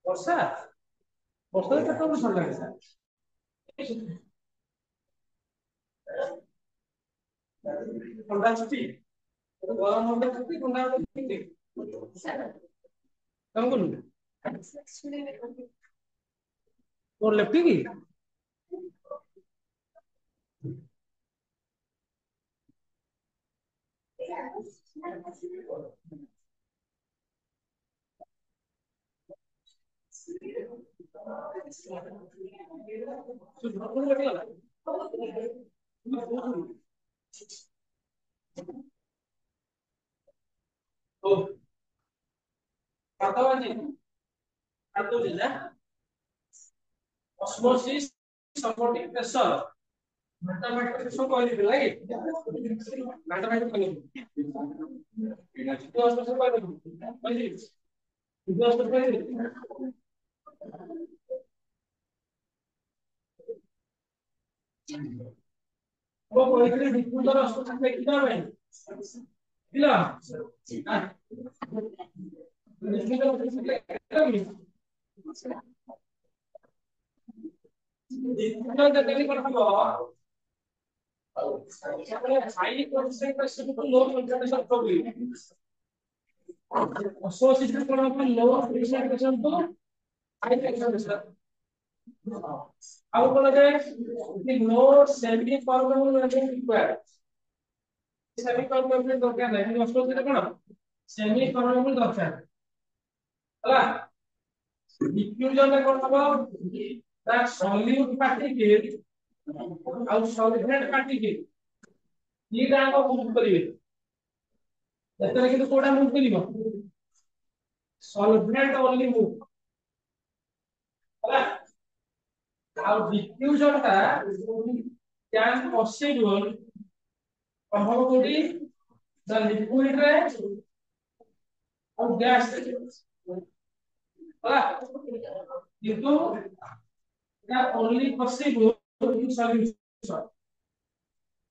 ବର୍ଷା ବର୍ଷା କେତେବେଳେ ସରିଲାଣି? ଥଣ୍ଡା ଛୁଟି ଗରମ ହunda ଛୁଟି ଥଣ୍ଡା ଛୁଟି କଣ କଲୁ তোর লেফটি কি osmosis supporting pressure mathematics ସବୁ କହିଲି ଲାଗି mathematics କହିଲି वो କହିଥିଲି diffuser osmosis ଦେଖିବା ପାଇଁ ପିଲା diffuser osmosis ଦେଖିବା diffuser देखली पर हम high concentration to low concentration problem osmosis में कौन अपन low concentration to high concentration अब कौन है कि नो सेमी परमाणु रिक्वायर्ड सेमी परमाणु दरकार नहीं osmosis कौन सेमी परमाणु दरकार ହେଲା diffusion में कौन हबो ତା solute particle ଆଉ solvent particle ଦିଟା ଯାକ ମୁଭ କରିବେ ଏତରେ କିନ୍ତୁ କୋଉଟା ମୁଭ କରିବ solvent only move ହେଲା ଆଉ diffusion ଟା can possible ହବ କୋଉଠି the liquid ରେ ଆଉ gas ରେ ହେଲା କିନ୍ତୁ that only possible in solution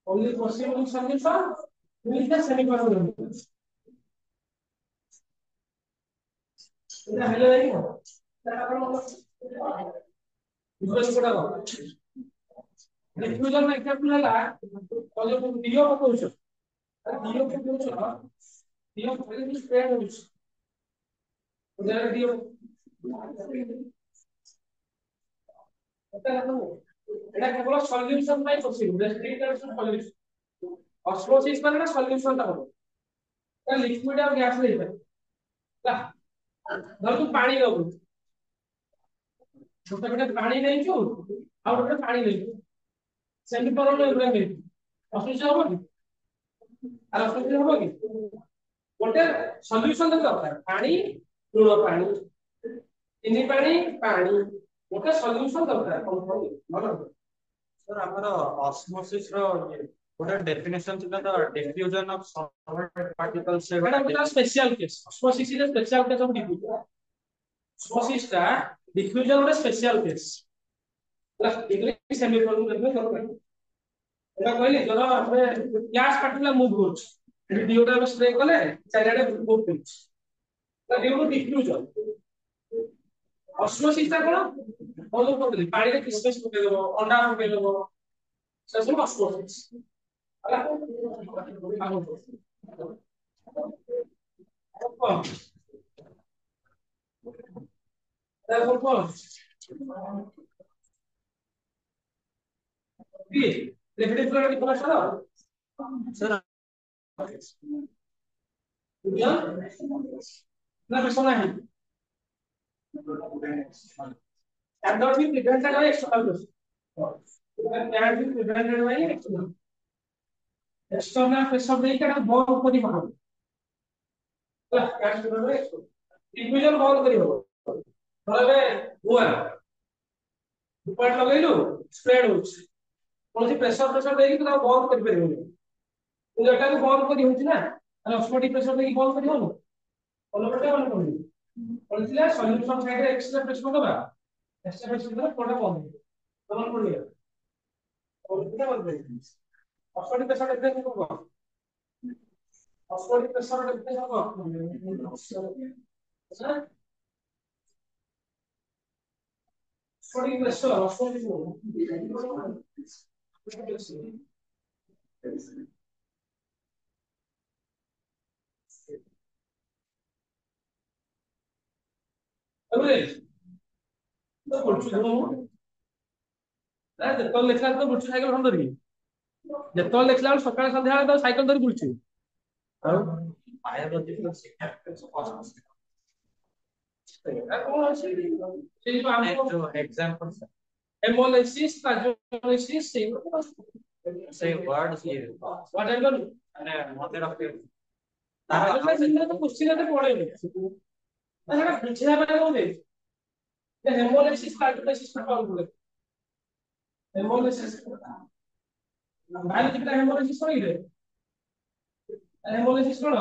only possible in solution with the semiconductor এটা হলো এই এটা আপনার বুঝছ কোটা ডিফিউজন এক্সাম্পল হলা কলে দিও পকউছ দিও পকউছ দিও পকউছ স্প্রেড হউছ ওটা দিও এটা কেবল সলিউশন নাই পসিবল রেস্ট্রিক্টেড সলিউশন অসমোসিস মানে না সলিউশনটা হবে এটা লিকুইড আর গ্যাস নেই না ধর তু পানি লবু छोटे छोटे पानी नहीं छु और गोटे पानी नहीं सेमी परमाणु एब्रा नहीं असुविधा हो कि আর असुविधा हो कि गोटे सॉल्यूशन दरकार पानी लूण पानी चिनी पानी पानी गोटे सॉल्यूशन दरकार भलो सर हमर ऑस्मोसिस रो गोटे डेफिनेशन थिला the diffusion of solvent particles से एटा गोटे special case osmosis is special case of diffusion osmosis टा डिफ्यूजन गोटे special case plus English semi परमाणु लेबे दरकार एटा कहली जब हमें गैस पार्टिकल मूव होछ डिओटा में स्प्रे कले चारियाडे मूव होछ ता डिओ डिफ्यूजन ऑस्मोसिस ता कोन बोलो पकड़ी पानी रे किसमिस पके देबो अंडा पके देबो से सब ऑस्मोसिस होला देखो कौन ये डेफिनेट करने की कोशिश करो सर या ना सोना है स्टैंडर्ड भी प्रिवेंटेड बाय एक्सटर्नल स्टैंडर्ड भी प्रिवेंटेड बाय एक्सटर्नल प्रेशर देई के बहुत करी मारो डिफ्यूजन बहुत करी हो तबे हुआ ऊपर लगैलु स्प्रेड होछ कोनसी प्रेशर देई कि तो बहुत करि परबो तो एटा को बहुत करी होछ ना ତାହେଲେ ଅସ୍ମୋଟିକ୍ ପ୍ରେସର ଦେଇକି ବନ୍ଦ କରିହବ ଭଲ ପଟେ ବନ୍ଦ କରିବି କରିଥିଲା ସଲ୍ୟୁସନ ସାଇଡରେ ଏକ୍ସଟ୍ରା ପ୍ରେସର ଦବା ଏକ୍ସଟ୍ରା ପ୍ରେସର ଦେଲେ କୋଟା ବନ୍ଦ ବନ୍ଦ କରିବ କରିଥିଲା ବନ୍ଦ କରିବି ଅସ୍ମୋଟିକ୍ ପ୍ରେସର କେତେ ହବ ଅସ୍ମୋଟିକ୍ ପ୍ରେସର କେତେ ହବ Sorry, pressure, sorry. अरे तो बुढ़ी तो ना जब लिखला तो बुढ़ी साइकिल हम धरी जब लिखला सकाळ संध्या तो साइकिल धरी बुढ़ी ଆଉ biological examples hemolysis plasmolysis say words here whatever ମାନେ ମନେ ରଖିବେ ତାର ଜିନିଷ ତ କୁଶ୍ଚିନ ରେ ପଡେନି ତାହେଲେ ବୁଝିବା ପାଇଁ କୋଉଠି hemolysis plasmolysis କଣ ବୋଲେ hemolysis ବାୟୋଲୋଜିକାଲ hemolysis କଣ ଇରେ hemolysis କଣ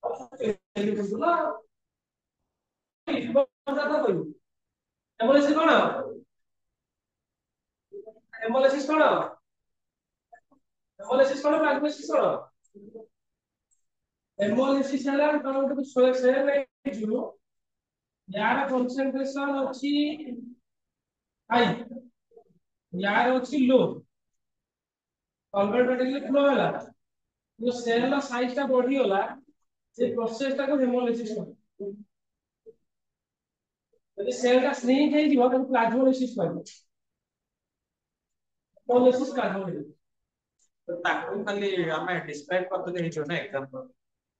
hemolysis କଣ hemolysis କଣ hemolysis କଣ plasmolysis କଣ hemolysis ହେଲା ତମେ ଗୋଟେ ସେଲ୍ ନେଇଯିବ यार concentration ଅଛି हाई यार ଅଛି लो कन्वर्टेडली फ्लो होला जो सेल ला साइज टा बढ़ी होला से प्रोसेस टा को हेमोलाइसिस कहू यदि सेल टा श्रिंक हे जीव तो प्लाज्मोलाइसिस कहू हेमोलाइसिस प्लाज्मोलाइसिस तो ताकू खाली हमें डिस्क्राइब करते हे जो ना एग्जांपल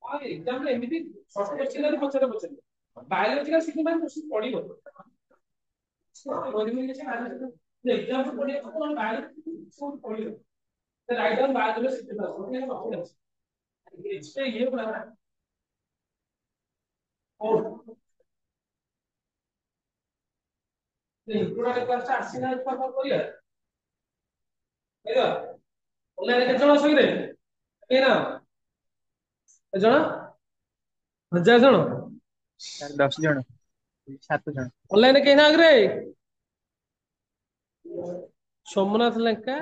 हां एग्जांपल एमिति फर्स्ट क्वेश्चन रे पछरे बायोलॉजिकल सिकिंग में कुछ पड़िबो रोडिमिल के बायोलॉजिकल एग्जांपल पड़िबो तो बायोलॉजी सब पड़िबो the write down biological signals okay है ऑप्शंस इस पे ये बना और नहीं पूरा एक बार स्टार्ट सीना एक बार करिया हेलो ऑनलाइन के जण सही रे ए ना जण 1000 जण 10 जण 7 जण ऑनलाइन के ना आगरे सोमनाथ लंका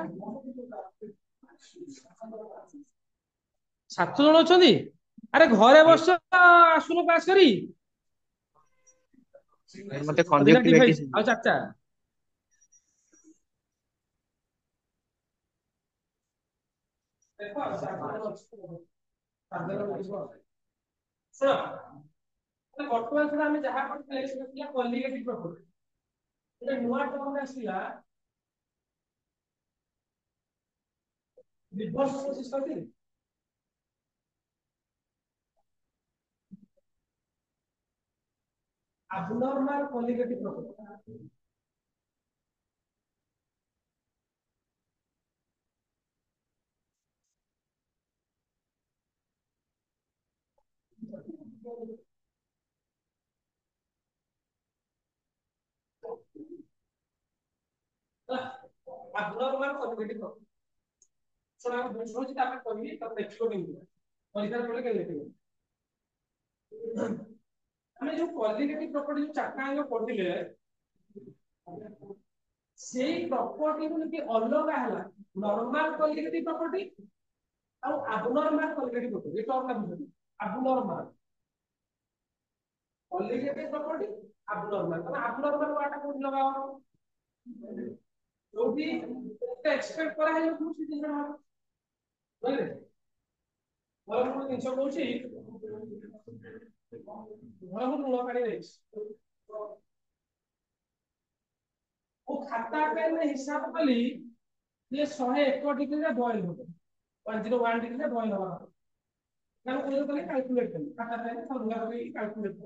7 जण अछंती अरे घरे बस आसुनो पास करी मते बिना कंजक्टिविटी डिवाइस आ चाचा देखो ଶୁଣ ବର୍ତ୍ତମାନ ସୁଦ୍ଧା ଆମେ ଯାହା କରିଥିଲେ ସେଟା ଥିଲା କଲିଗେଟିଭ ପ୍ରପର୍ଟି ଗୋଟେ ନୂଆ ଟର୍ମ ଆସିଲା ରିଭର୍ସ ପ୍ରୋସେସ କରିଥିଲି abnormal colligative property abnormal colligative property ଶୁଣ ଆମେ ବୁଝୁଛି ତାପରେ କହିବି ତାପରେ ଦେଖିବ କେମିତି ପରୀକ୍ଷା ପଡେ କେମିତି ଦେଖିବ ଆମେ ଯୋଉ colligative property ଯୋଉ ଚାରିଟା ଆଙ୍କ ପଢିଲେ ସେଇ ପ୍ରପର୍ଟି କୁ ନେଇକି ଅଲଗା ହେଲା ନର୍ମାଲ colligative property ଆଉ abnormal colligative property ଏଟା ଅଲଗା ବୁଝୁଛି abnormal colligative property abnormal ତମେ abnormal ୱାର୍ଡଟା କୋଉଠି ଲଗାଅ ଯୋଉଠି ଗୋଟେ ଏକ୍ସପେକ୍ଟ କରା ହେଇଯାଉଥିବ ସେ ଜିନିଷ ହବ ବୁଝିଲେ ମୋର ଗୋଟେ ଜିନିଷ କହୁଛି ଘର ଲୁଣ ପାଣି ଦେଇଛି ମୁଁ ଖାତା ପେନ୍ ହିସାବ କଲି ଯେ 101 ଡିଗ୍ରୀରେ ବଏଲ ହବ 101 ଡିଗ୍ରୀରେ ବଏଲ ହବ ତାକୁ କୋଉ କଲି କ୍ୟାଲକୁଲେଟ କଲି ଖାତା ପେନ୍ ଫର୍ମୁଲା କରି କ୍ୟାଲକୁଲେଟ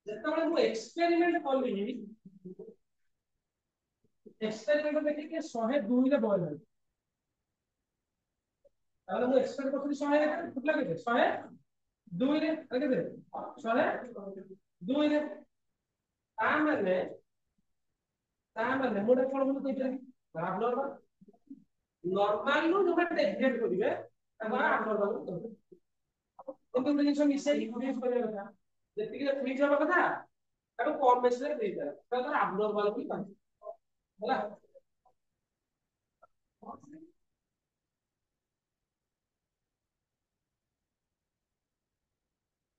ଯେତେବେଳେ ମୁଁ ଏକ୍ସପେରିମେଣ୍ଟ କଲି एक्सपेरिमेंट देखिए कि 102 रे बॉयल है ताले मु एक्सपेक्ट करथि 100 फुटला केते 102 रे केते 102 रे ता माने मुडे कोन बोलु कहिते abnormal नॉर्मल नु जोटा डेफिनेट करिवे तापर अब्नॉर्मल करिवे କିନ୍ତୁ ଗୋଟେ ଜିନିଷ ମିଶେଇକି ଫ୍ରିଜ କରିବା କଥା ଯେତିକି ଫ୍ରିଜ ହବା କଥା ତାକୁ କମ ବେଶୀ ରେ ଫ୍ରିଜ କरा ତାପରେ ଆବନର୍ମାଲ ବି ପାଏ ହେଲା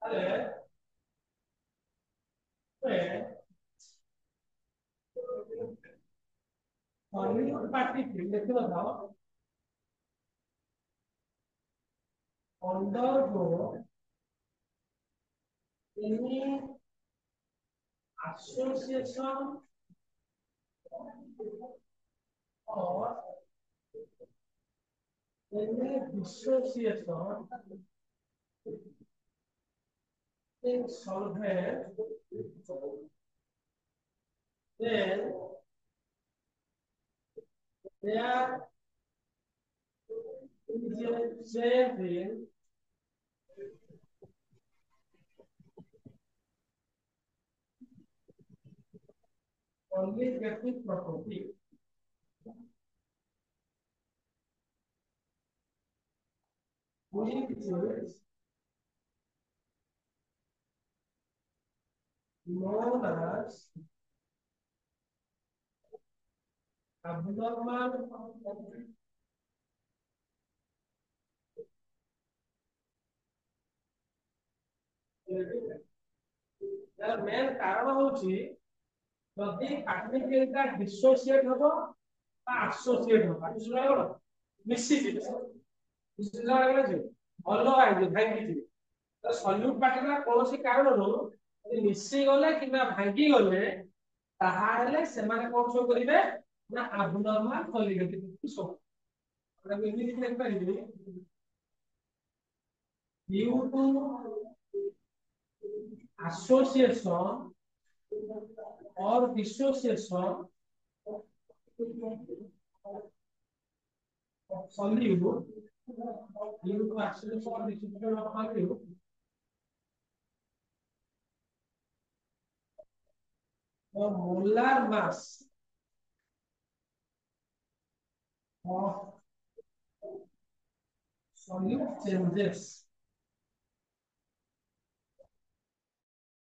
अरे हॉलीवुड पार्टी फिल्म देखते बताओ अंडर जो any association or any dissociation in solvent, then there is a change in only getting property. Which is known as abnormal यार मेन कारण होची जदी पार्टिकल का डिसोसिएट होबो बा एसोसिएट होबो बुझला गलो मिसी जी बुझला गलो जे अलग आइ जे भांगी जी तो सॉल्यूट पार्टिकल कोनोसी कारण रो मिसी गले किना भांगी गले ताहा हेले सेमाने कोन सो करिवे ना एबनॉर्मल कॉलिगेटिव सो अरे एमि देख पारिबे due to association or dissociation of solute due to association or dissociation of solute the molar mass of solute changes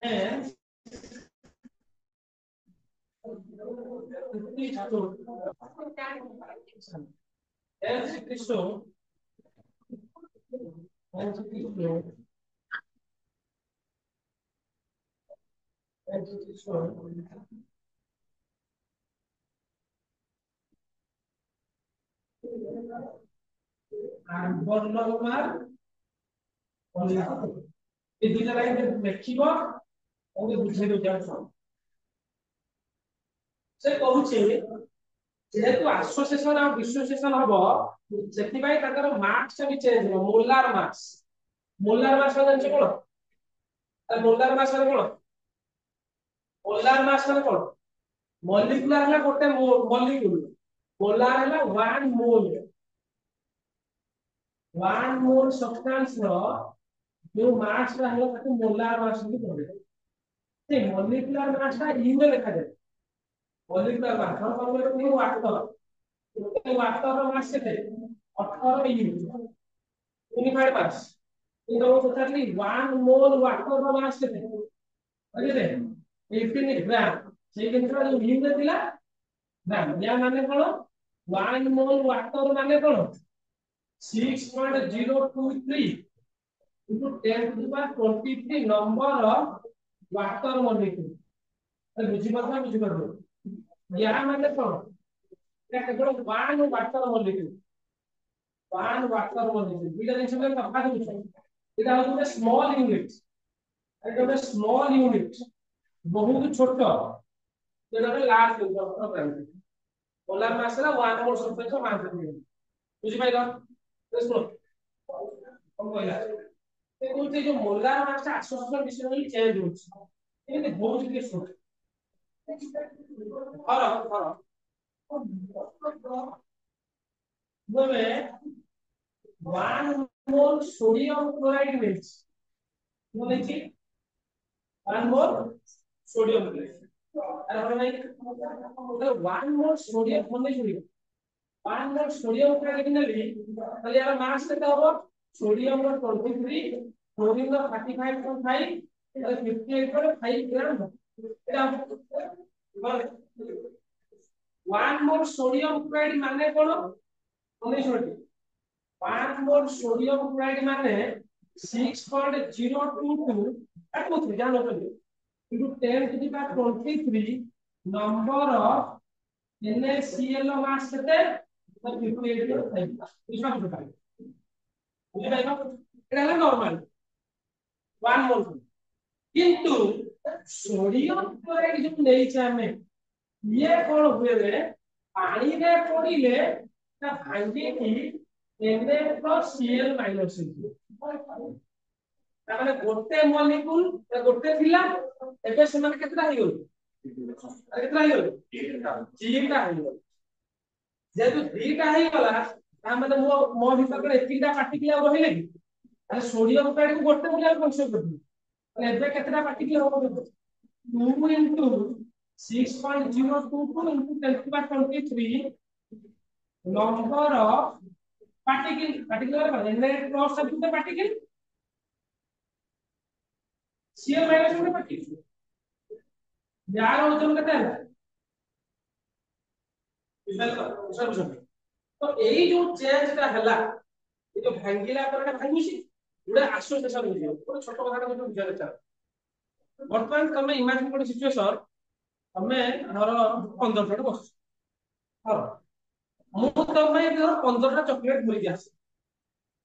and ये दुईटा लाइन देखिबो और बुझे दो जानो से कहूची जेहेतु एसोसिएशन और डिसोसिएशन हबो जेति भाई ताकर मार्क्स भी चेंज हो मोलार मास जान छै कोन आ मोलार मास माने कोन मोलार मास माने कोन मॉलिक्यूलर हला गोटे मॉलिक्यूल मोलार हला 1 मोल सब्सटेंस रो जो मास रा हला ताको मोलार मास भी कहबे से मॉलिक्यूलर मास ता यू रे लिखा जाय मॉलिक्यूलर मास हम कहबे कि वाटर मास केते 18 यू यूनिफाइड मास কিন্তু টোটালি 1 মোল ওয়াটার মাস কেতে বুঝলে 18 গ্রাম সেই ক্ষেত্রে যে ইউরে দিলা গ্রাম ইয়া মানে কোন 1 মোল ওয়াটার মানে কোন 6.023 into 10 to the power 23 number of water molecule तो बुझी पारबो या মানে কোন এটা কেবল 1 water molecule 1 water molecule দুইটা জিনিস মধ্যে তফাৎ বুঝছো এটা হচ্ছে একটা স্মল ইউনিট এটা একটা স্মল ইউনিট বহুত ছোট যেটা লার্জ ইউনিট পোলার মাসরা 1 মোল সাবস্টেন্স মান দিবে বুঝি পাইলো দেখো কোন কইলা এই কোনতে যে মোলার মাসটা অ্যাসোসিয়েশন ডিসিশনালি চেঞ্জ হচ্ছে এতে বহুত কিছু ধরো বলে 1 मोल सोडियम क्लोराइड मिक्स बोले जी 1 मोल सोडियम क्लोराइड अरे भाई तो 1 मोल सोडियम बोले सोडियम 1 मोल सोडियम क्लोराइड नेली তাহলে यार मास কেতে হবে সোডিয়াম এর 23 ক্লোরিন এর 35.5 তাহলে 58 করে 5 গ্রাম এটা 1 मोल सोडियम क्लोराइड মানে কোন 19 মিনিট 1 मोल सोडियम क्लोराइड মানে 6.022 এত জানো তো into 10 to the power 23 number of NaCl mass কেতে 58.5 বুঝা বুঝা বুঝা এটা হলো নরমাল 1 মোল কিন্তু সোডিয়াম ক্লোরাইড जो নেইছে আমি ইয়ে কোন হবে পানি রে পড়িলে তা ভাঙি কি Na+Cl- ହେଇଯିବ তাহলে গোটে মলিকুল গোটে ଥିଲା ଏବେ ସେମାନେ କେତେଟା ହେଇଗଲେ କେତେଟା ହେଇଗଲେ ଦିଟା ହେଇଗଲେ যেহেতু ଦିଟା ହେଇଗଲା ତାମାନେ ମୋ ଭିତରେ ଏତିକିଟା ପାର୍ଟିକଲ ଆଉ ରହିଲେ କି ତାହେଲେ সোডিয়াম ক্লোরাইড କୁ ଗୋଟେ ବୋଲି ଆମେ କନସିଡର କରିବୁ ତାହେଲେ ଏବେ କେତେଟା ପାର୍ଟିକଲ ହବ ଦେଖ 2 into 6.022 into 10 to the power 23 number of particle Na plus of the particle Cl minus of the particle यार ওজন কেতে ହେଲା तो এই जो চেঞ্জটা ହେଲା এই যে ভাঙ্গিলা পরে ভাঙ্গুছি গুড়া আসোসিয়েশন হইছে পুরো ছোট কথাটা যদি বুঝাতে চাও বর্তমান তুমি ইমাজিন করো সিচুয়েশন তুমি ধর 15 জଣ বসছ হল ମୁଁ ତମ ପାଇଁ ଧର 15ଟା ଚକୋଲେଟ ଧରିକି ଆସେ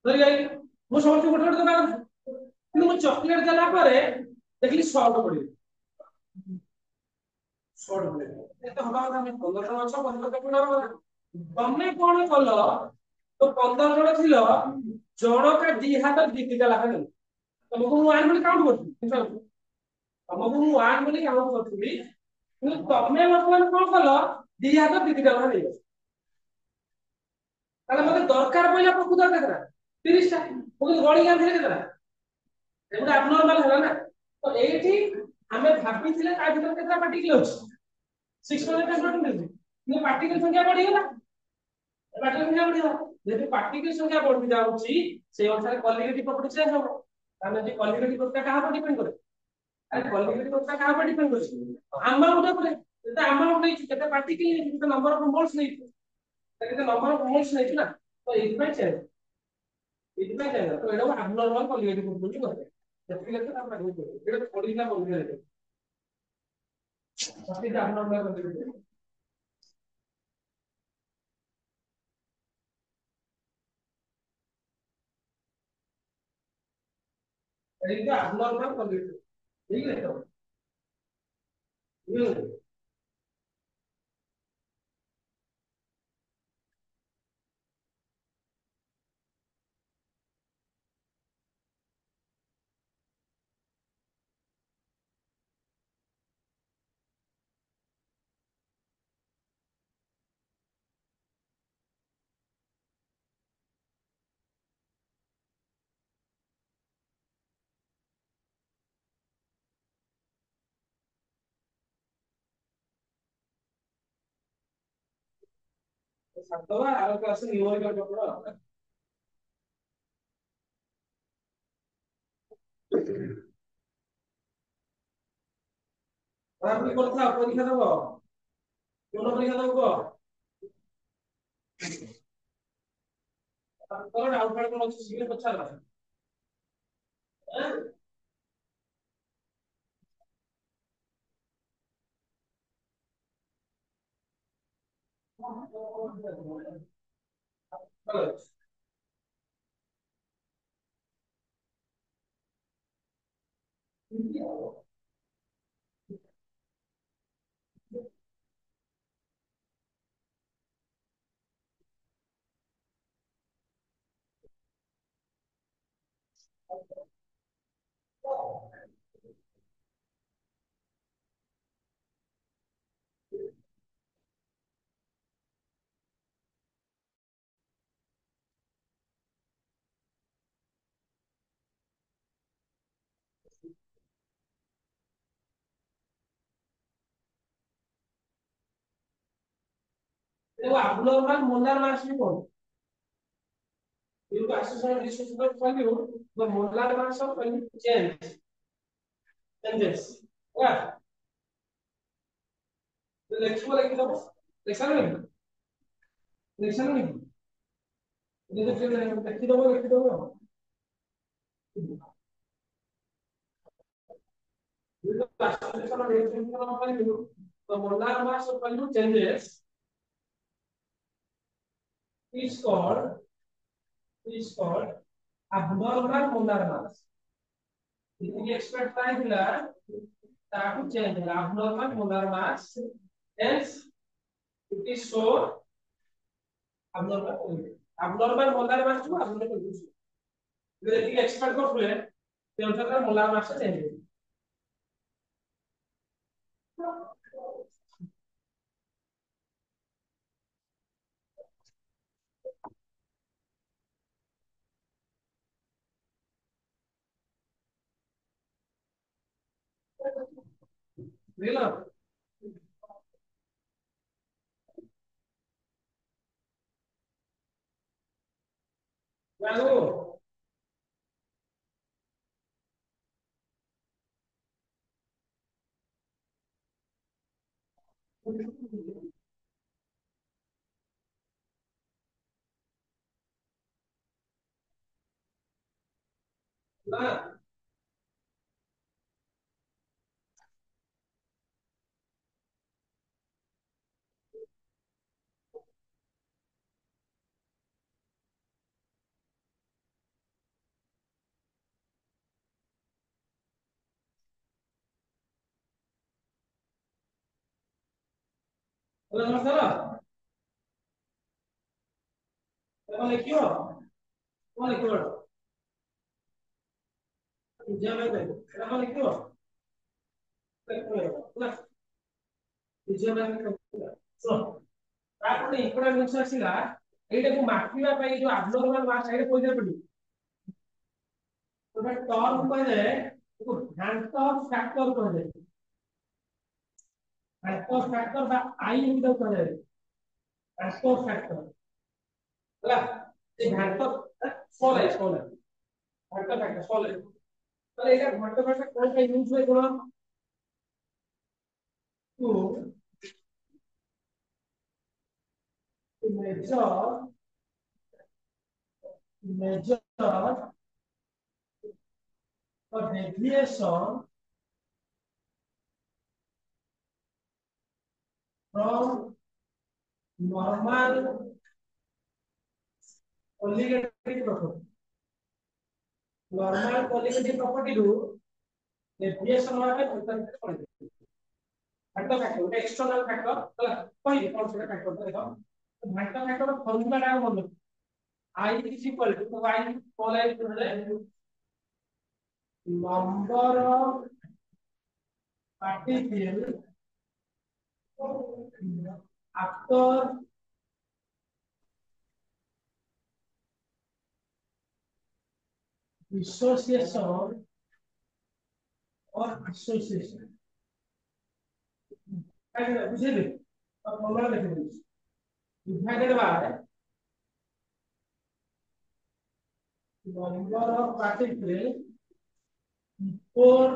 ଧରି ଯାଇ ମୁଁ ସମସ୍ତଙ୍କୁ ଗୋଟେ ଗୋଟେ ଦବା କିନ୍ତୁ ମୁଁ ଚକୋଲେଟ ଦେଲା ପରେ ଦେଖିଲି ସର୍ଟ ପଡିବ ସର୍ଟ ପଡିବ ଏତେ ହବା କଥା ଆମେ 15 ଜଣ ଅଛ 15 ଚକୋଲେଟ ତମେ କଣ କଲ ତ 15 ଜଣ ଥିଲ ଜଣକା ଦି ହାତ ଦି ଦିଟା ଲେଖା ନେଲ ତମକୁ ମୁଁ 1 ବୋଲି କାଉଣ୍ଟ କରୁଥିଲି ତମକୁ ମୁଁ 1 ବୋଲି କାଉଣ୍ଟ କରୁଥିଲି କିନ୍ତୁ ତମେ ବର୍ତ୍ତମାନ କଣ କଲ ଦି ହାତ ଦି ଦିଟା ଲେଖା ନେଇଗଲ তাহলে মতে দরকার পড়লে প্রকৃত কেতরা 30 টা প্রকৃত গণি জ্ঞান থেকে কেতরা এটা abnormal হলা না তো এইটি আমি ভাবিছিলে তা ভিতর কেতরা পার্টিকল আছে 6.10 কিন্তু পার্টিকল সংখ্যা বঢ়ি গলা পার্টিকল সংখ্যা বঢ়ি গলা যেহেতু পার্টিকল সংখ্যা বঢ়ি যাଉଛି সেই অনুসারে কোয়ালিটেটিভ প্রপার্টি চেঞ্জ হবে তাহলে যে কোয়ালিটেটিভ প্রপার্টি কাହା উপর ডিপেন্ড করে আরে কোয়ালিটেটিভ প্রপার্টি কাହା উপর ডিপেন্ড করে अमाउंट উপরে যেটা अमाउंट নেই কেতে পার্টিকল নেই কেতে নম্বর অফ মোলস নেই কেতে নম্বর অফ মোলস নেই না तो इसमें चेंज तो এটা abnormal কোয়ালিটেটিভ প্রপার্টি করে যেটা তো আমরা বুঝবো এটা পড়ি না বলতে হবে এটা abnormal কোয়ালিটেটিভ এটা abnormal কোয়ালিটেটিভ ঠিক আছে তো ସାତବା ଆଉ କ୍ଲାସ ନ୍ୟୁମରିକାଲ ପତ୍ର ପଢାପଢି କରୁଥା ପରୀକ୍ଷା ଦେବ କୋନ ପରୀକ୍ଷା ଦେବ ତୋର ଡାଉଟ ଫାଉଟ କଣ ଅଛି ଶୀଘ୍ର ପଚାର देखो abnormal molar mass भी कौन due to association distribution of value the molar mass of value changes yeah तो लेक्चर नहीं ये तो फिर लिख दो due to association of distribution of value the molar mass of value changes is called abnormal molar mass ये expect था ताकि change abnormal molar mass hence it is so abnormal molar mass जो abnormal যদি expect করলে সেই অনুসারে molar mass change হবে বুঝলাম জানো না বলে সমস্যা হলো তাহলে কি হবে তোমার কি হবে যাবে তাহলে কি হবে না যাবে সো তারপরে ఇక్కడ నుంచి আসিলা এইটাକୁ ମାପିବା ପାଇଁ ଯୋଉ abnormal mass ଏଇଟା କୋଇଲା ପଡି तो टॉर्क कहले को घांटा फैक्टर कहले घांटा फैक्टर बा आई इंटू कहले घांटा फैक्टर ହେଲା এই ঘাंटा ফলে ঘাंटा फैक्टर ফলে তাহলে এটা ঘাंटा फैक्टर কোনটা ইউজ হয় কোন two measure the deviation from normal colligative property. Normal colligative property ru deviation होगा तो घाटा फैक्टर एक्सटर्नल फैक्टर ହେଲା କହିଲି କଣ ସେଟା ଫ୍ୟାକ୍ଟର ଦେଖ ଘାटा ଫ୍ୟାକ୍ଟର ଫର୍ମୁଲା ଟା ମନେ I is equal to y polarized number of particles after dissociation or association बुझिले अब फॉर्मूला लिख दीजिए divided by number of particles before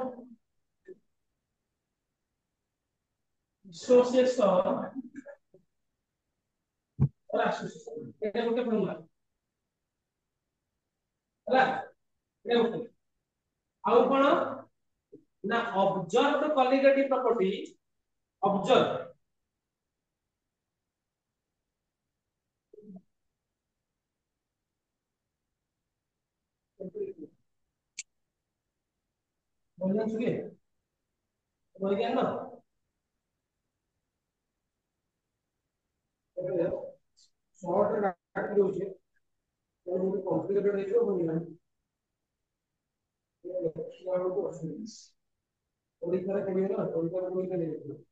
dissociation or association এটা ଗୋଟେ ফর্মুলা ହେଲା এটা ଗୋଟେ ଆଉ କଣ ନା observed colligative property observe बोलना सुगे बोल गया ना शॉर्ट काट दो छे तो वो कॉम्प्लिकेटेड है जो बोलना ये यार को थोड़ी तरह करिए ना थोड़ी तरह बोल के देखो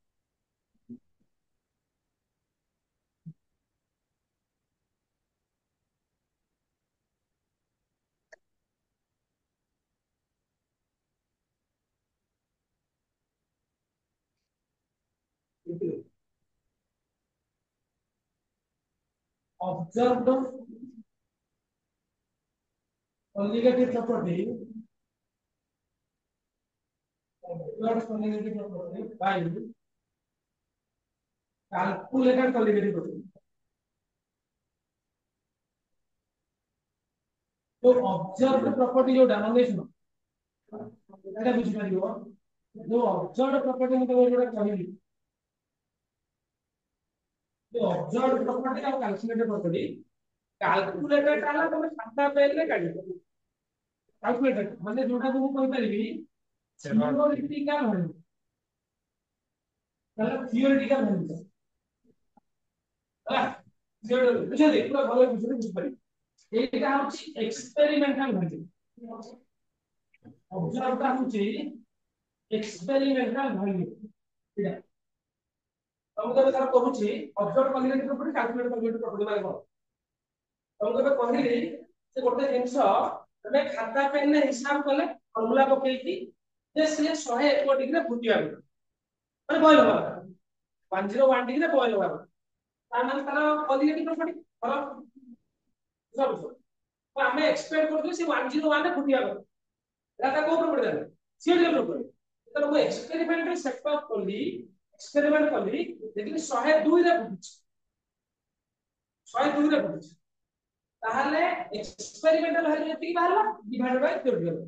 observed colligative property by calculated colligative property. तो ऑब्जर्व्ड प्रॉपर्टी जो डायमेंशन এটা বুঝি পারিব जो ऑब्जर्व्ड प्रॉपर्टी মতে जोटा कहली जो ऑब्जर्व्ड प्रॉपर्टी और कैलकुलेटेड प्रॉपर्टी कैलकुलेटेड ताला तुम खाता पेले काढी कैलकुलेटेड মানে जोटा तुम कहि परिबी थियोरेटिकल होय তাহলে थियोरेटिकल होय হ্যাঁ थियोरेटिकल বুঝে দে পুরো ভালো বুঝে পারি এইটা হচ্ছে এক্সপেরিমেন্টাল ভ্যালু অবজার্ভটা হচ্ছে এক্সপেরিমেন্টাল ভ্যালু এটা তমকে তার কହୁଛି observe colligative property calculate colligative property মানে কଣ তমকে କହିଲି যে ଗୋଟେ ଜିନିଷ ଆମେ ଖାତା ପେନରେ ହିସାବ କଲେ ଫର୍ମୁଲା ପକେଇକି ଯେ ସେ 101 ଡିଗ୍ରୀରେ ଫୁଟିବା ମାନେ ବଏଲ ହବା 101 ଡିଗ୍ରୀରେ ବଏଲ ହବା ତା ମାନେ ତାର କଲିଗେଟିভ ପ୍ରପାର୍ଟି ଫର ସବୁ तो हमें एक्सपेक्ट करते से 101 ରେ ଫୁଟିବା କଥା ଏଟା କୋଉ ପ୍ରପାର୍ଟି ଦେଲା ସିଏ ପ୍ରପାର୍ଟି ତ ମୁଁ ଏକ୍ସପେରିମେଣ୍ଟ ରେ ସେଟଅପ୍ କଲି एक्सपेरिमेंट कली लेकिन 102 रे फुटुछ 102 रे फुटुछ ताहले एक्सपेरिमेंटल वैल्यू एति बाहरला डिवाइड बाय थ्योरेटिकल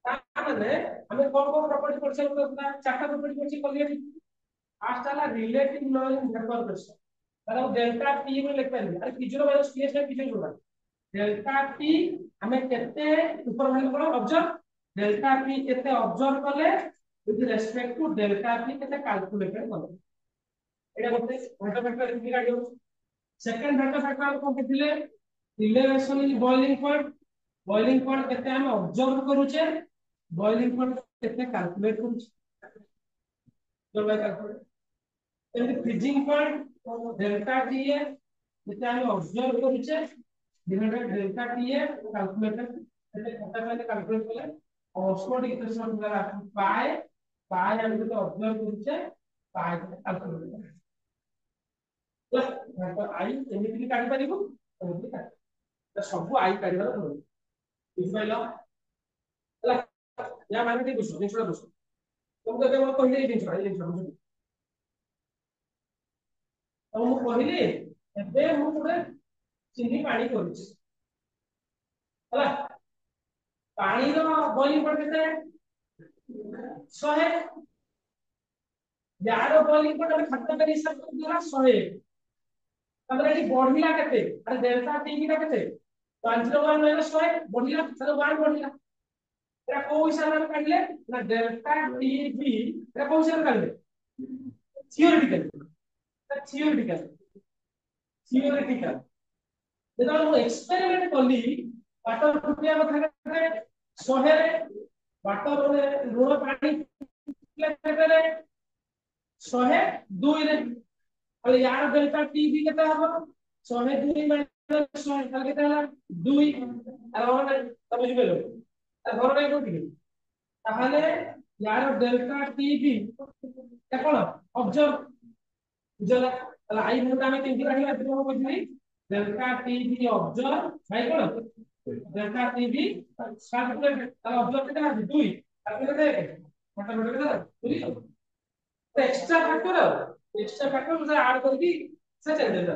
ता माने हमें कोन प्रॉपर्टी परसेंट करना चारटा प्रॉपर्टी परसेंट कर लिया फर्स्ट वाला रिलेटिव नॉन वेक्टर प्रेशर तारो डेल्टा टी में लिख पानी अरे किजरो वाला स्पेस में किजरो होगा डेल्टा टी हमें केते ऊपर वैल्यू को ऑब्जर्व डेल्टा टी केते ऑब्जर्व करले with respect to delta p केते कैलकुलेटेड करले एटा गोटे वेक्टर फैक्टर इनकी काढियो सेकंड वेक्टर फैक्टर को केतिले रिलेशन इन बॉइलिंग पॉइंट केते हम ऑब्जर्व करूचे बॉइलिंग पॉइंट केते कैलकुलेट करूचे जो by calculate and freezing point delta T है केते हम ऑब्जर्व करूचे डिवाइडेड डेल्टा टी है कैलकुलेटेड केते खाता पहले कैलकुलेट करले ऑक्सफोर्ड इक्वेशन द्वारा पाए पाए हम तो ऑब्जर्व करछे पाए कैलकुलेट प्लस तो आई एमिति काढी परिबो एमिति काढ तो सब आई काढिबार पड़ो बुझ पाइलो हला या माने ठीक बुझो निश्चय बुझो तुमको केवल कहले ई दिन बुझो तो मु कहली एबे मु पुरे चिनी पानी करछि हला पानी रो बॉइलिंग पॉइंट केते 100 यार बॉइलिंग पॉइंट हम खत्म कर हिसाब कर दिला 100 तबरे एटी बढ़िला केते अरे डेल्टा टी की केते 501 माइनस 100 बढ़िला चलो 1 बढ़िला एटा को हिसाब में काढले ना डेल्टा टी बी एटा को हिसाब में काढले थियोरेटिकल थियोरेटिकल थियोरेटिकल जेटा हम एक्सपेरिमेंट कली वाटर फुटिया कथा केते 100 रे वाटर रे लूण पानी केते रे 102 रे अरे यार डेल्टा टी भी केते हबो 102 माइनस 100 ताले केते हला 2 अरे और तब बुझि गेलो अरे घर नै कोठी ताहले यार डेल्टा टी भी ए कोन ऑब्जर्व बुझला ताले आई मुटा में केंति राखिला तो बुझली डेल्टा टी भी ऑब्जर्व भाई कोन डेल्टा टी भी कैलकुलेट ताले ऑब्जर्व केते है 2 कैलकुलेट है मोटा मोटा केते 2 एक्स्ट्रा फैक्टर उसे ऐड करके से चल देता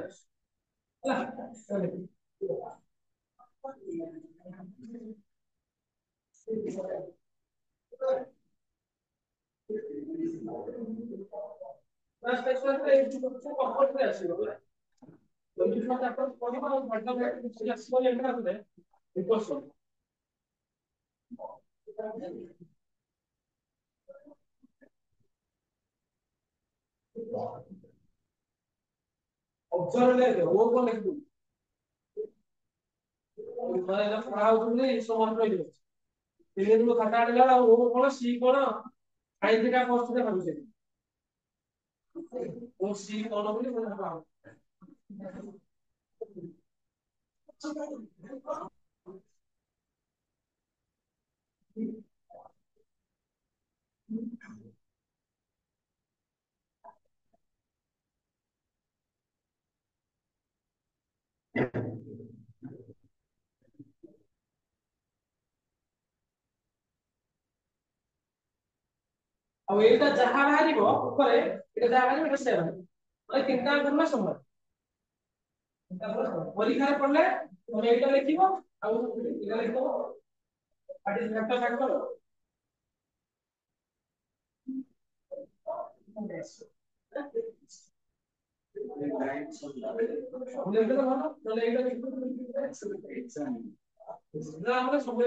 बस स्पेशल पे एक को कंफर्ट में आसीबो तो इसमें अपन पढिबो मतलब से आसीबो एंटर होते इक्वेशन ऑब्जर्व ले वो को लिख दू माने ना पढ़ा होतले समान रहिलो तेरे को खाता आडला वो कोन सी कोन आइदिका कष्ट दे भाबुसे वो सी कोन बोली कोन भाबा ଆଉ ଏଇଟା ଯାହା ବାହାରିବ ଉପରେ ଏଇଟା ଯାହା ବାହାରିବ ଏଟା ସେଭ ମାନେ ତିନିଟା ଗୁଣ ସମାନ ପରୀକ୍ଷାରେ ପଡିଲେ ତମେ ଏଇଟା ଲେଖିବ ଆଉ ଏଇଟା ଲେଖିବ ପାଟି ଫ୍ୟାକ୍ଟର ଫ୍ୟାକ୍ଟର ଆମର ସବୁ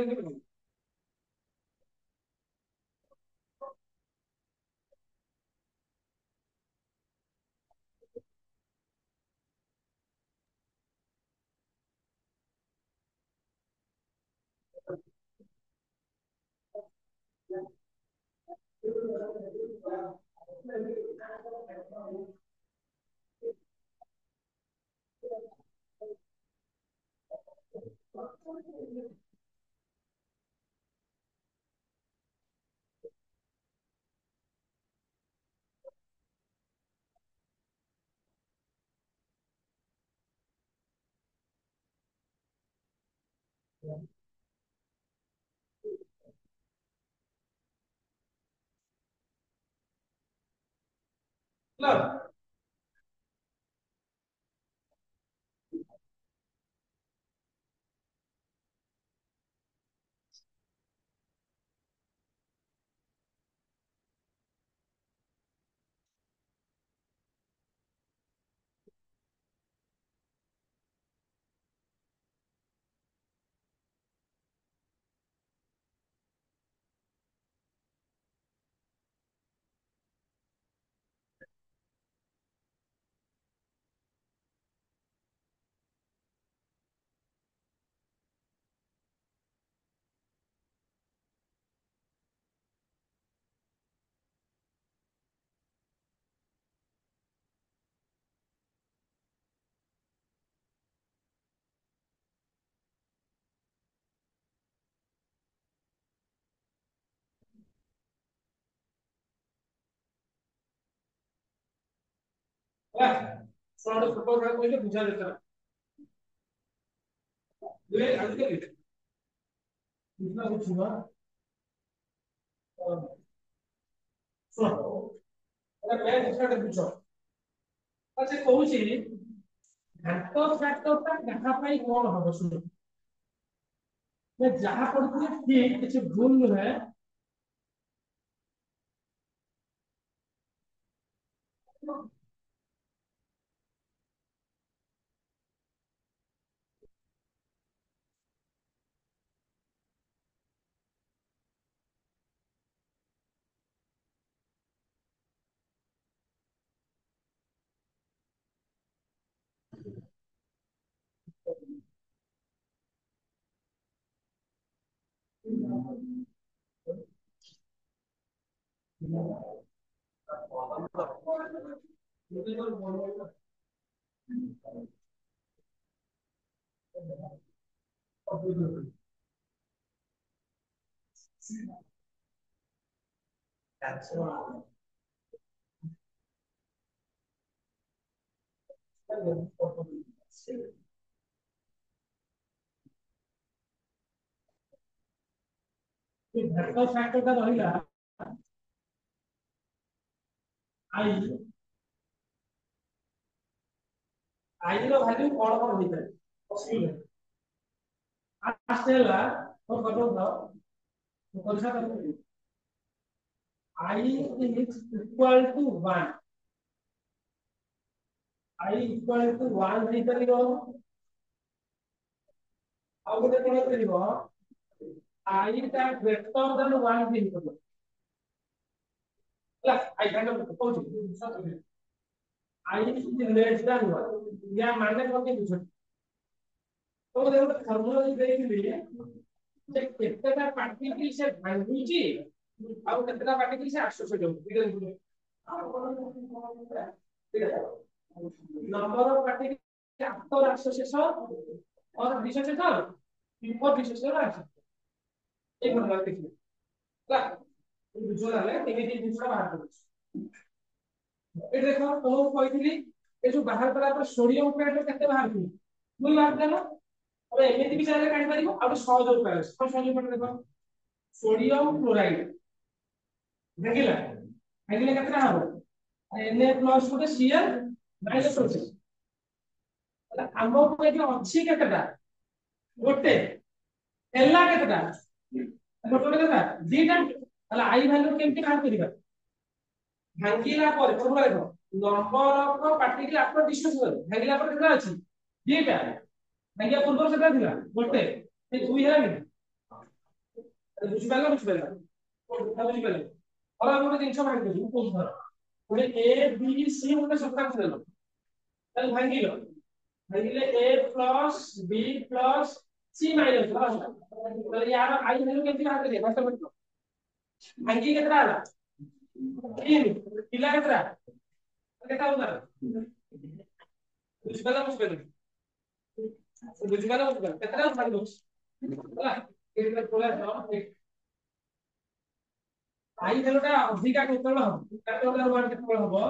ଶୁଣ ଛୋଟ ଭାଇ କହିଲେ ବୁଝା ଦେଲା ଦୁଏ ଆଜିକାଲି ବୁଝା ବୁଝିବା ଶୁଣ ଏଟା ମେନ୍ ଜିନିଷଟା ବୁଝ ସେ କହୁଛି ଘାତ ଫ୍ୟାକ୍ଟରଟା କାହା ପାଇଁ କଣ ହବ ଶୁଣ मैं जहां पढ़ती ठीक କିଛି ଭୁଲ ନୁହେଁ ଘାତ ଫ୍ୟାକ୍ଟରଟା ରହିଲା आई आई ର ଭ୍ୟାଲ୍ୟୁ କଣ କଣ ହେଇଥାଏ ଅସୁବିଧା ଆସିଲା ତ କଟଉଛ ପଇସା କରିବି I is equal to 1 I equal to 1 ହେଇପାରିବ ଆଉ ଗୋଟେ କଣ କରିବ I ଟା greater than 1 ହେଇପାରିବ ହେଲା I ଟା କହୁଛି I is less than 1 या माने कौन के बुझ तो देखो फॉर्मूला ଦେଇଥିଲି ଯେ କେତେଟା ପାର୍ଟିକଲ ସେ ଭାଙ୍ଗୁଛି ଆଉ କେତେଟା ପାର୍ଟିକଲ ସେ ଆସୋସିଏଟ ହଉଛି number of particles after association or dissociation before dissociation एक नंबर देखिए ହେଲା ବୁଝିଗଲେ ଏମିତି ଜିନିଷ ବାହାର କରୁଛି ଏ ଦେଖ ମୁଁ କହିଥିଲି ଏ ଯୋଉ ବାହାର କଲା ପରେ ସୋडियମ ପ୍ରେସର କେତେ ବାହାରୁଛି ଦୁଇ ଭାଗ ଦେଲ अब एमएती भी चाहे काट परिबो आ सहज उपाय अछि सहज उपाय देखो सोडियम क्लोराइड देखिला आइले केतना हबो Na प्लस गुटे Cl माइनस अछि हमो को एठी अछि केतना गोटे एला केतना गोटे केतना दीटा ताला आई वैल्यू केमति काट करिबा भांगिला पर पूरा देखो number of particle after distance भांगिला पर केतना अछि दीटा भांगिया पूर्व केतना थिला गोटे ए दुई हेला नि बुझि पाला बुझि पाला और हम गोटे जिंस भांगी दउ कोन धर गोटे ए बी सी गोटे सब्सटेंस देलो ताल भांगिलो भांगिले ए प्लस बी प्लस सी माइनस ताल यार आई वैल्यू केमति काट करिया बस बताओ भांगी केतना आला 3 पिला केतना केतना उधर बुझिपाला बुझिपाला केतना भांगी दउ होला केतना कोला आई वेलटा अधिका केतल हम कैपिटल वर्ड केतल हबो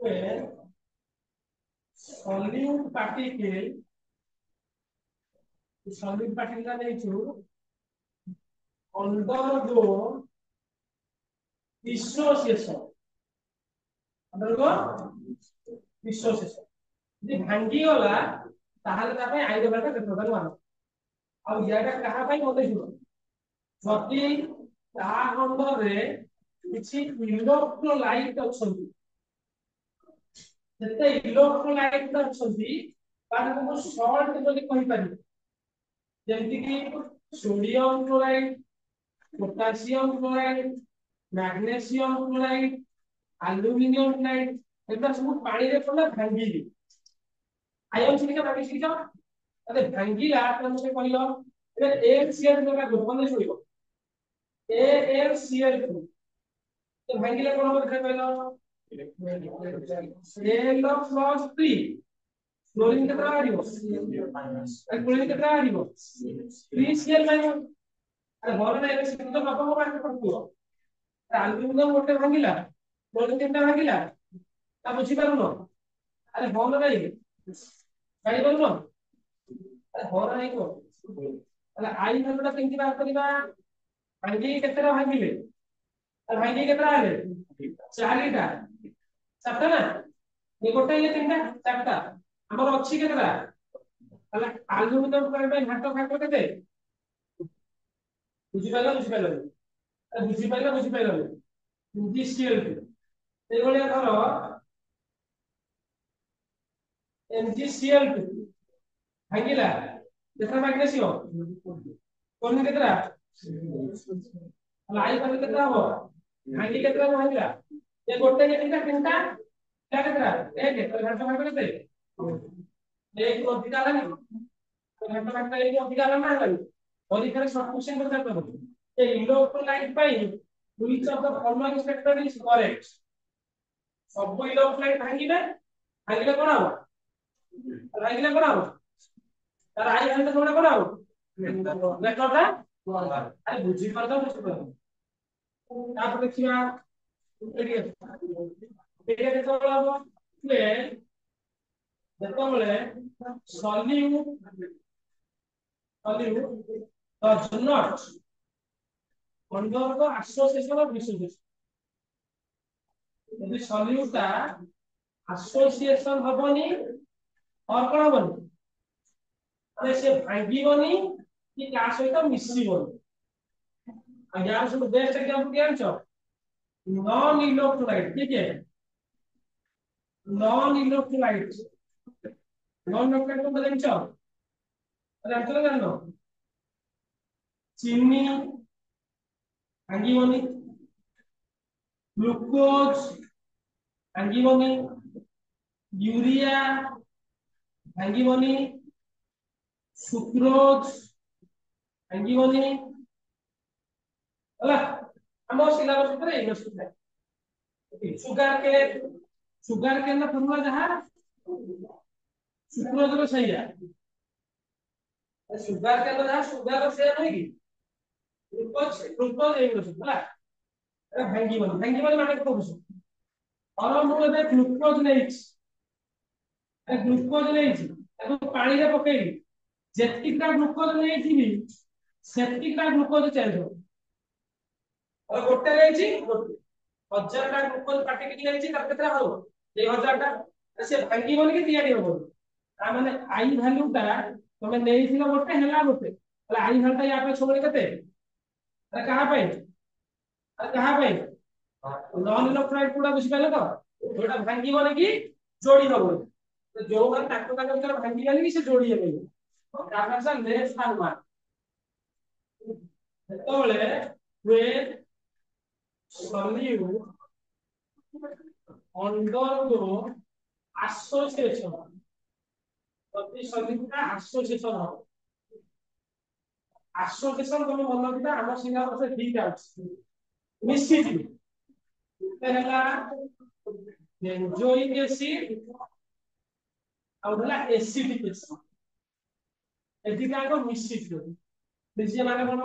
when solute particle का देछु undergo dissociation जे भांगी गला ताहाले ता आई वेलटा केतल मान आ याटा कहा पाई मते जुरो जति ता अंदर रे किछि इलेक्ट्रोलाइट अछंती जते इलेक्ट्रोलाइट अछंती ताने को सॉल्ट बोली कहि पारि जेंति कि sodium chloride potassium chloride magnesium chloride aluminium chloride एटा सब पानी रे पड़ला भांगी दी आयन सिलिका भांगी सिलिका अरे भांगी ला तने कहलो ए HCl का गोपन छोड़िबो AlCl2 तो भांगिले कोन देखै कहलो Cl plus 3 क्लोरीन केतना आरिबो क्लोरीन केतना आरिबो 3Cl माइनस अरे घर में एक सिद्ध बापा को बात करतो एल्युमिनियम गोटे भांगिला क्लोरीन केतना भांगिला ता बुझी पारुनो अरे होम नहीं गाड़ी पारुनो अरे होर नहीं को अरे आई वेलटा केमति बात करबा भांगी केतना भांगिले अरे भांगी केतना आले चारिटा चारटा ना ये गोटे ये तीनटा चारटा हमर अछि केतना अला एल्युमिनियम क्लोराइड घाटो घाटो केते बुझी पाइला अरे बुझी पाइला MgCl2 ए गोले धरो MgCl2 भांगिला केतना मैग्नीशियम कोन केतना अला आई पर केतना हो भांगी केतना भांगिला ये गोटे के तीनटा क्या केतना एक घाटो घाटो केते एक अधिक आला नहीं तो घंटा घंटा एक अधिक आला ना आला अधिक रे सब्स्टिट्यूशन करता तो ए इलेक्ट्रोलाइट पाई which of the following statement is correct सब इलेक्ट्रोलाइट भांगिले कोन आबो भांगिले कोन आबो तार आई हंते कोन आबो नेटवर्कटा अरे बुझी परदा तापर देखिबा एरिया देखो आबो जेतबेले solute does not undergo association of dissociation यदि solute ता association हबनी और कोन हबनी अरे से भांगीबनी कि का सहित मिसिबनी आ यार सब बेस्ट एग्जांपल दियान छ नॉन इलेक्ट्रोलाइट ठीक है नॉन इलेक्ट्रोलाइट नॉन इलेक्ट्रोलाइट को बदल छ अरे अंतर जानो चीनी भांगीबनी ग्लूकोज भांगीबनी यूरिया भांगीबनी सुक्रोज भांगीबनी होला हम सिलेबस पर एनो शुगर के ना फॉर्मूला जहां सुक्रोज रो सही है शुगर के ना शुगर से नहीं की ग्लूकोज एनो होला अरे भांगीबनी माने को बुझो और हम बोले ग्लूकोज नहीं ଗ୍ଲୁକୋଜ ନେଇଛି ତାକୁ ପାଣିରେ ପକେଇଲି ଯେତିକିଟା ଗ୍ଲୁକୋଜ ନେଇଥିବି ସେତିକିଟା ଗ୍ଲୁକୋଜ ଚେଞ୍ଜ ହବ। और ଗୋଟେ ନେଇଛି ଗୋଟେ 1000ଟା ଗ୍ଲୁକୋଜ କାଟିକି ନେଇଛି ତାର କେତେଟା ହବ 2000ଟା ସେ ଭାଙ୍ଗିବନି କି ତିଆରି ହବନି ତା ମାନେ ଆଇ ଭ୍ୟାଲୁ ଟା ତମେ ନେଇଥିଲ ଗୋଟେ ହେଲା ଗୋଟେ ତାହେଲେ ଆଇ ଭ୍ୟାଲୁ ଟା ୟା ପାଇଁ ସବୁବେଳେ କେତେ ଆରେ କାହା ପାଇଁ नॉन इलेक्ट्रोलाइट पूरा बुझिपाले तो जोटा भांगिबने कि जोड़ी हबो तो जो मान ताको ताको भीतर भांगिबने कि से जोड़ी हेबे कारण से लेस थान मान जेतबेले when solute undergo association प्रति solute का association हो association तमे मन रखिबा हमर सिंगा से ठीक अछि मिश्रित पहला बेंजोइक एसिड और होला एसिडिक एसिड एदिका को मिश्रित हो बुझिए माने कोन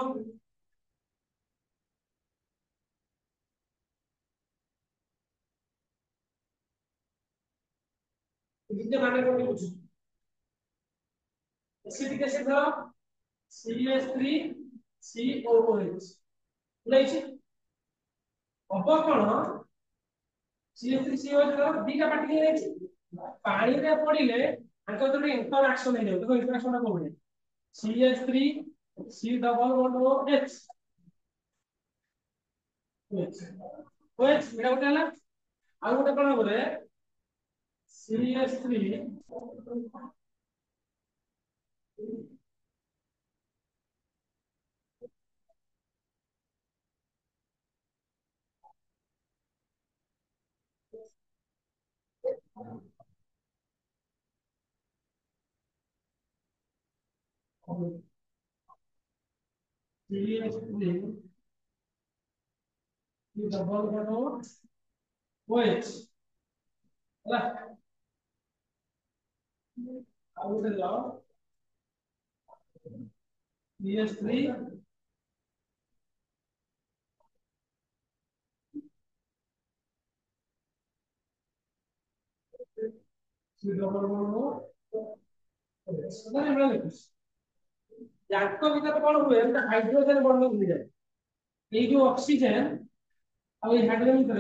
बुझिए माने कोन बुझ एसिडिक एसिड धरो CH3COOH लेछि अब कोन CH3COOH धरो दीटा पार्टिकल लेछि पानी रे पडिले आंको तो इंटरैक्शन हे देखो इंटरैक्शन को बोले CH3 C double bond OH OH मेरा गोटे हला आ गोटे कोन बोले CH3 CH3 C double bond OH हला आ गोटे लो CH3 C double bond OH सदा हमरा लिखिस याको भीतर कोन हुए त हाइड्रोजन बॉन्ड हो जाए ये जो ऑक्सीजन और ये हाइड्रोजन भीतर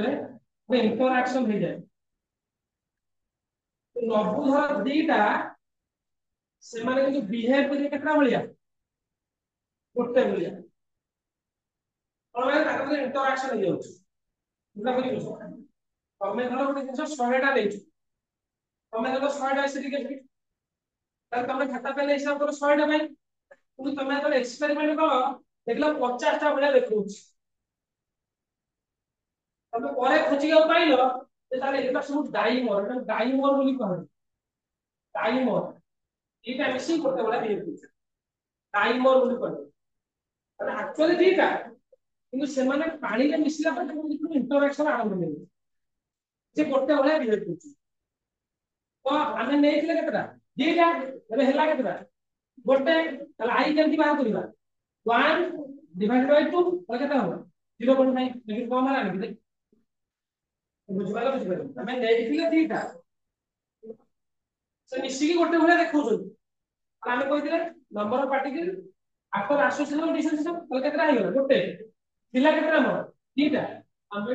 रे इंटरैक्शन हो जाए तो नबु धर दीटा से माने जो बिहेव करे केतना बलिया गोटे बलिया और माने ताको इंटरैक्शन हो जाउछ बुझा पड़ी तमे धर गोटे जिंस 100 टा लेछ तमे धर 100 टा एसिडिक एसिड तार तमे खाता पे हिसाब करो 100 टा भाई কিন্তু তুমি যখন এক্সপেরিমেন্ট করো দেখলে 50 টা ভলিয়া দেখুছ তবে পরে খুঁজিও পাইলো যে তাহলে এটা শুধু ডাইমর বলি কয় ডাইমর এটা মিশিং করতে বলা দিয়ে দিচ্ছে ডাইমর বলি কয় তাহলে অ্যাকচুয়ালি ঠিকটা কিন্তু সেমানে পানিরে মিশিলা পরে কিন্তু ইন্টারঅ্যাকশন আরম্ভ হয়ে যায় যে করতে বলা দিয়ে দিচ্ছে তো আমি নেইছিলে কেতটা দিটা ଏବେ ହେଲା କେତେଟା ଗୋଟେ ତାহলে i କେମିତି ବାହାର କରିବା 1 divided by 2 ତାহଲେ କେତେ ହବ 0.5 लेकिन कम ହେଲା କି ବୁଝିପାରିଲ ଆମେ ନେଇଥିଲେ ଦିଟା ସେ ମିଶିକି ଗୋଟେ ଭଳିଆ ଦେଖଉଛନ୍ତି ଆମେ କହିଥିଲେ number of particle after association dissociation ତାହଲେ କେତେଟା ହେଇଗଲା ଗୋଟେ ଥିଲା କେତେଟା ଆମର ଦିଟା ଆମେ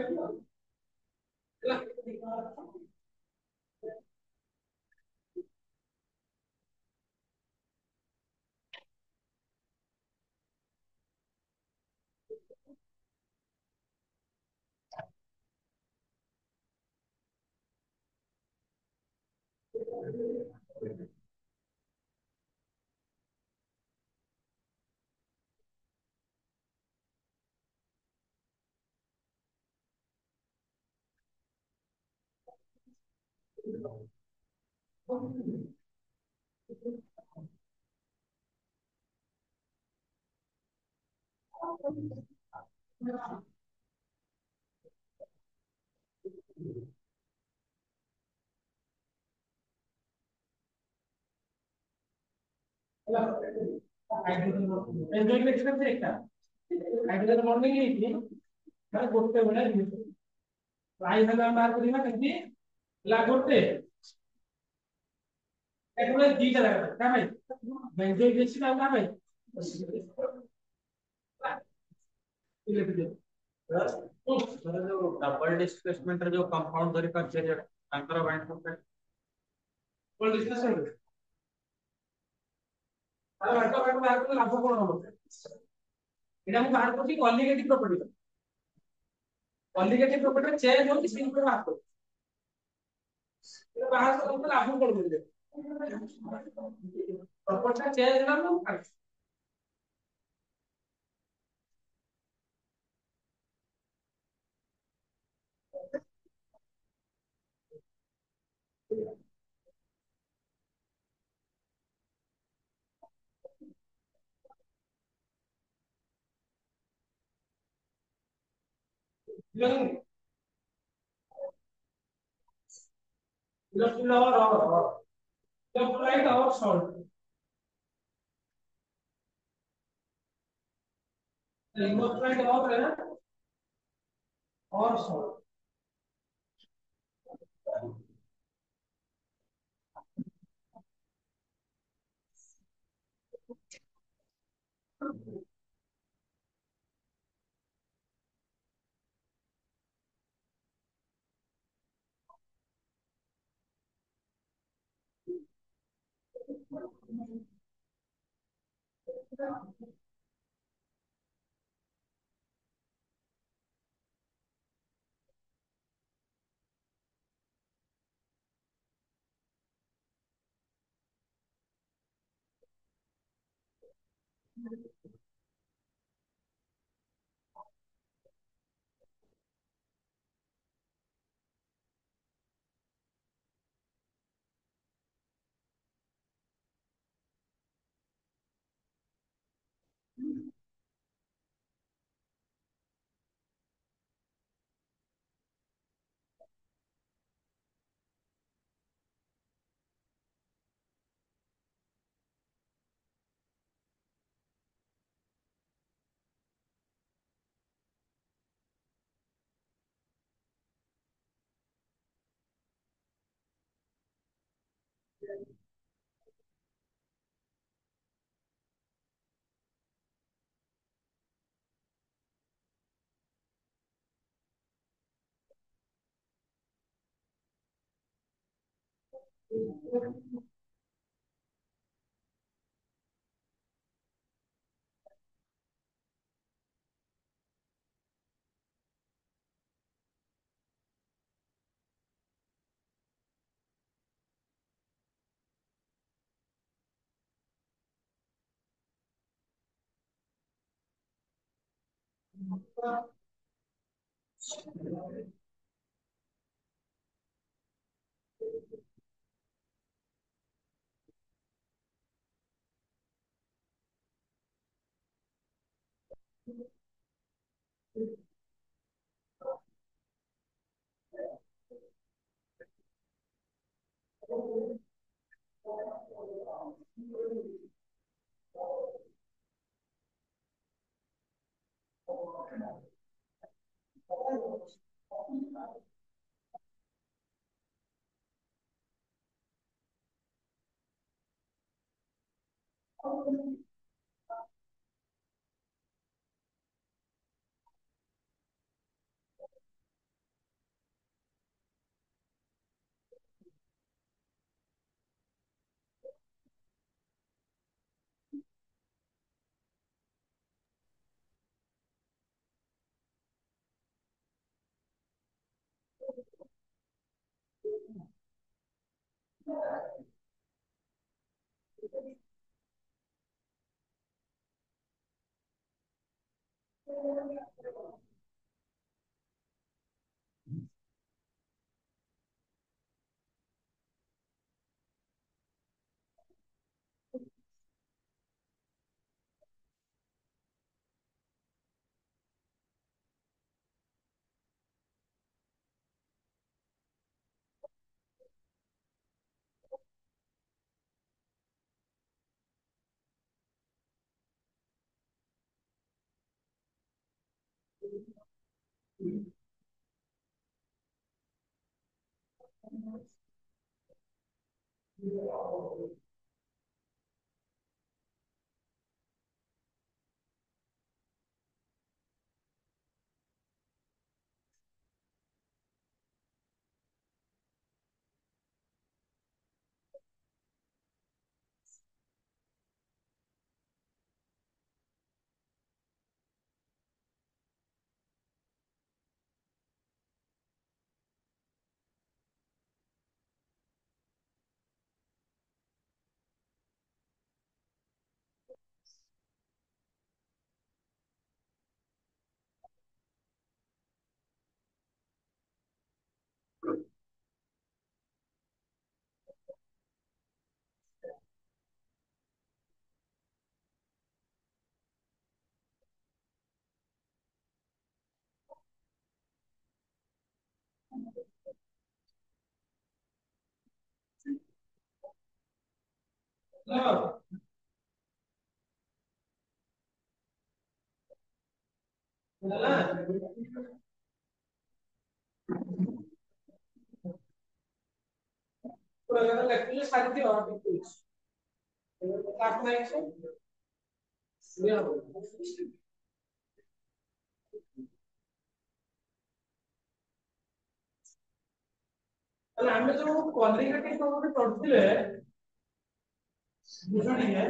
हाइड्रोजन एंजॉय एक्सपेरिमेंट एकटा हाइड्रोजन बॉन्डिंग ହେଇକି ମାନେ ଗୋଟେ ଭଳିଆ ଜିନିଷ ପ୍ରାଇ ହେଲା ମାର୍କ କରିବା କେମିତି ला ଗୋଟେ এখন দুইটা জায়গা কার ভাই বেঞ্জল বেশি না কার ভাই जो डबल डिस्प्लेसमेंट जो कंपाउंड धरी का चेंज अंतर बाइंड करते বল ডিসকাশন আর একটা ব্যাপার বার করলে লাভ কোন হবে এটা আমি বার করছি colligative property colligative property change হচ্ছে সিম্পল বার করছি এটা বাহার করতে লাভ কোন হবে প্রপার্টি চেঞ্জ না না Electrolyte or electrolyte or salt. Electrolyte or salt. No. Actually, सारी और कुछ काटना है इसको ये ତାହେଲେ ଆମେ ଯୋଉ କ୍ୱାଲିଟେଟିଭ ପ୍ରପର୍ଟି ପଢୁଥିଲେ ବୁଝୁଣି है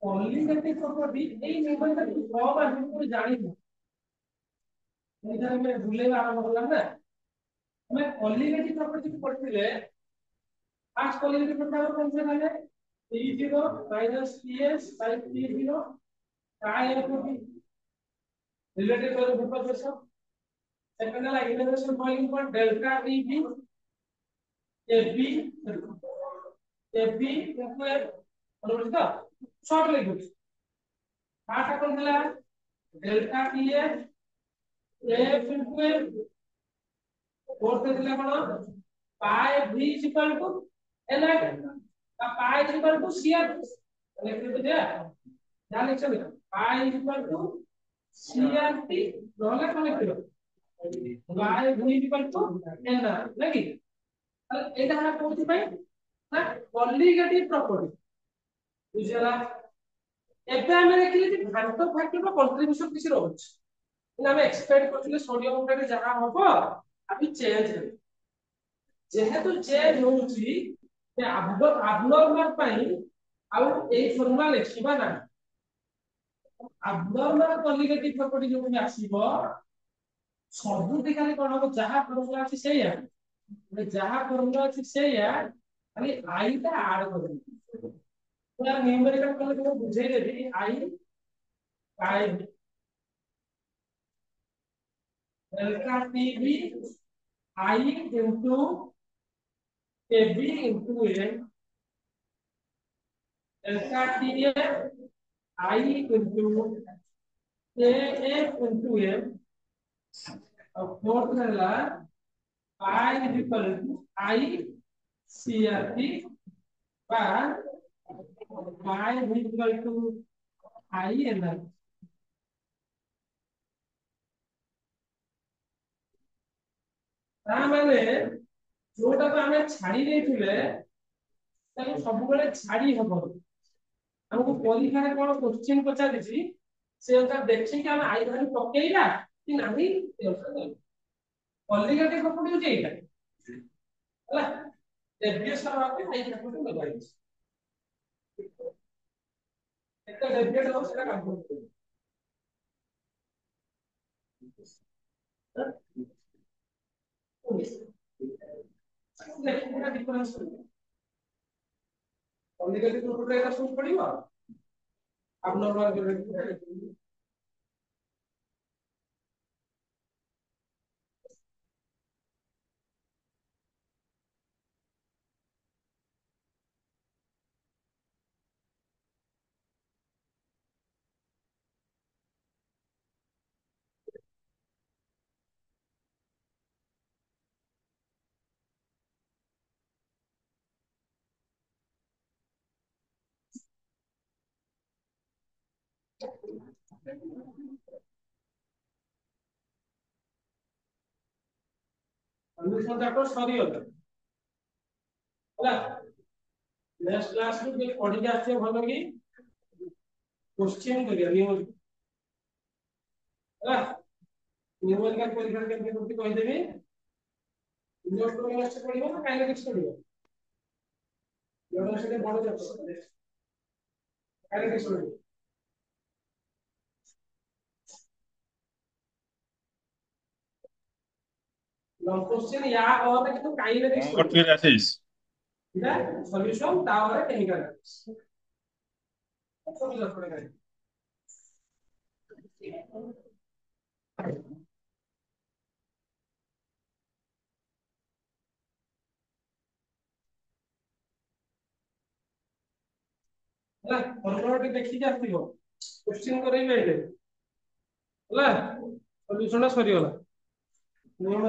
क्वालिटेटिव प्रॉपर्टी एई मोबाइल का कम आदमी को जानि नहीं इधर में भूले आरंभ होला ना मैं क्वालिटेटिव प्रॉपर्टी पढ़थिले फास्ट क्वालिटेटिव प्रॉपर्टी कौन से है T0 minus Ts by T0 काय है तो related to the group of pressure second वाला इक्वेशन फॉलोइंग पर delta Tb Fb Fb equal और बुझा शॉर्ट लिख दो आटा कौन थला delta Ts F into F fourth दिला कोन पाई v is equal to Li का पाई is equal to Cr लिख दे ध्यान से लिखो पाई is equal to Crt रोला कोन लिख दो पाई v is equal to N लगी एटा हमरा कोथि पई ना कॉलिगेटिव प्रॉपर्टी बुझला एबे हम देखिले जे घाटो फैक्टर रो कंट्रीब्यूशन किसी रहछ हम एक्सपेक्ट करथिले सोडियम रे जहां होबो अभी चेंज है जेहेतु चेंज होउची ते abnormal पाई आउ ए फॉर्मूला लिखिबा ना abnormal कॉलिगेटिव प्रॉपर्टी जो भी आसीबो सब दिखाले कोन हो जहां फॉर्मूला अछि सेया जहां फॉर्मूला अछि सेया खाली आई ता ऐड कर पूरा न्यूमेरिकल कल को बुझे देबी I I delta TB I into AB into N delta TF I into AF into M और फोर्थ वाला I is equal to I CRT पर I is equal to I NR ता माने जोटा को हमें छाड़ी देथिले ताको सब बेले छाड़ी हबो हमको परीक्षा रे कोन क्वेश्चन पचा दिछि से ओटा देखि कि हम आई वैल्यू पकेइला कि नाही कॉलिगेटिव प्रॉपर्टी होची एटा हला डेविएशन वाके आई प्रॉपर्टी लगाई एटा डेविएट हो सेटा काम करतो देखिना डिफरेंस कॉलिगेटिव प्रॉपर्टी एटा सब पड़िबो abnormal अनुसंधान जाको सरी होला ହେଲା नेक्स्ट क्लास में भी पढ़ी के आछे भलो की क्वेश्चन करिया न्यूमेरिकल ହେଲା न्यूमेरिकल परीक्षा केमती करती कहि देबी इलेक्ट्रोमैग्नेटिक्स पढ़िबो ना काइनेटिक्स पढ़िबो योगा से बड़ चैप्टर काइनेटिक्स पढ़िबो लॉन्ग क्वेश्चन या और कि तो काइनेटिक्स कौन करते आशीष ठीक है सॉल्यूशन टावर केमिकल सब जरूरत पड़ेगा ହେଲା ଫର୍ମୁଲା ଦେଖିକି ଆସିବ क्वेश्चन କରିବେ ଏଇଲେ ହେଲା ସଲ୍ୟୁସନ ସରିଗଲା ନିୟମ